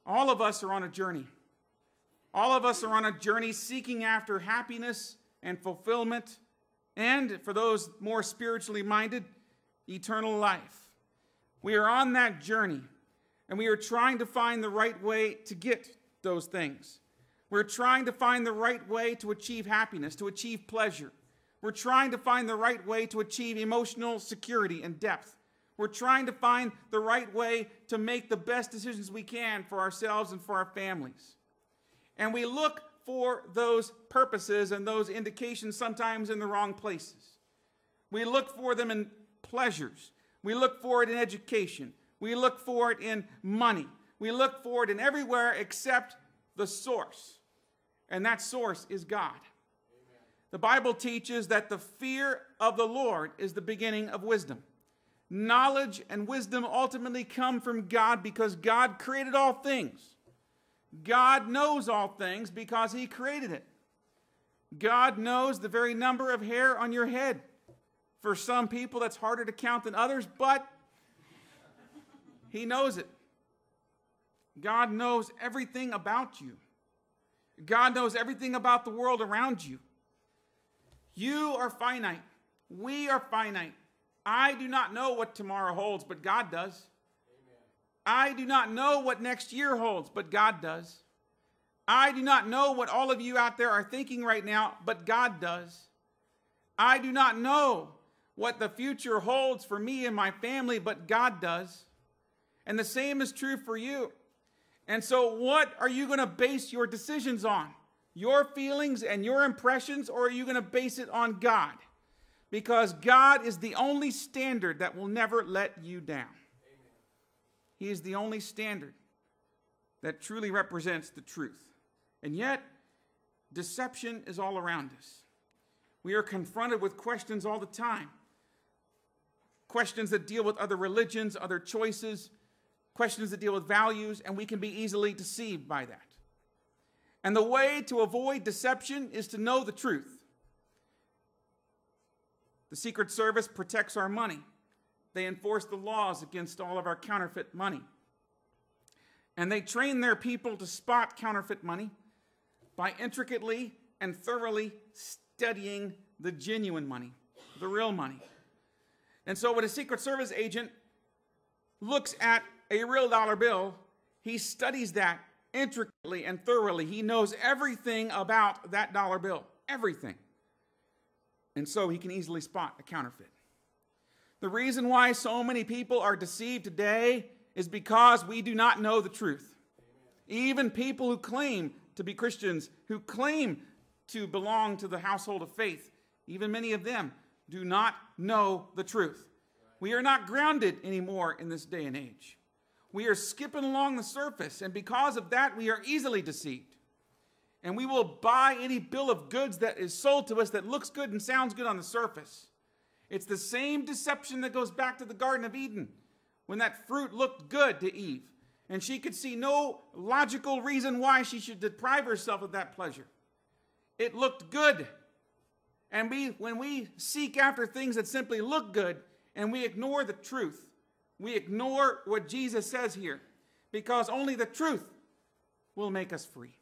All of us are on a journey. All of us are on a journey seeking after happiness and fulfillment, and for those more spiritually minded, eternal life. We are on that journey, and we are trying to find the right way to get those things. We're trying to find the right way to achieve happiness, to achieve pleasure. We're trying to find the right way to achieve emotional security and depth. We're trying to find the right way to make the best decisions we can for ourselves and for our families. And we look for those purposes and those indications sometimes in the wrong places. We look for them in pleasures. We look for it in education. We look for it in money. We look for it in everywhere except the source. And that source is God. Amen. The Bible teaches that the fear of the Lord is the beginning of wisdom. Knowledge and wisdom ultimately come from God because God created all things. God knows all things because he created it. God knows the very number of hair on your head. For some people, that's harder to count than others, but he knows it. God knows everything about you. God knows everything about the world around you. You are finite. We are finite. I do not know what tomorrow holds, but God does. Amen. I do not know what next year holds, but God does. I do not know what all of you out there are thinking right now, but God does. I do not know what the future holds for me and my family, but God does. And the same is true for you. And so what are you going to base your decisions on? Your feelings and your impressions, or are you going to base it on God? Because God is the only standard that will never let you down. Amen. He is the only standard that truly represents the truth. And yet, deception is all around us. We are confronted with questions all the time. Questions that deal with other religions, other choices, questions that deal with values, and we can be easily deceived by that. And the way to avoid deception is to know the truth. The Secret Service protects our money. They enforce the laws against all of our counterfeit money. And they train their people to spot counterfeit money by intricately and thoroughly studying the genuine money, the real money. And so when a Secret Service agent looks at a real dollar bill, he studies that intricately and thoroughly. He knows everything about that dollar bill, everything. And so he can easily spot a counterfeit. The reason why so many people are deceived today is because we do not know the truth. Amen. Even people who claim to be Christians, who claim to belong to the household of faith, even many of them do not know the truth. We are not grounded anymore in this day and age. We are skipping along the surface, and because of that, we are easily deceived. And we will buy any bill of goods that is sold to us that looks good and sounds good on the surface. It's the same deception that goes back to the Garden of Eden, when that fruit looked good to Eve, and she could see no logical reason why she should deprive herself of that pleasure. It looked good. And when we seek after things that simply look good, and we ignore the truth, we ignore what Jesus says here, because only the truth will make us free.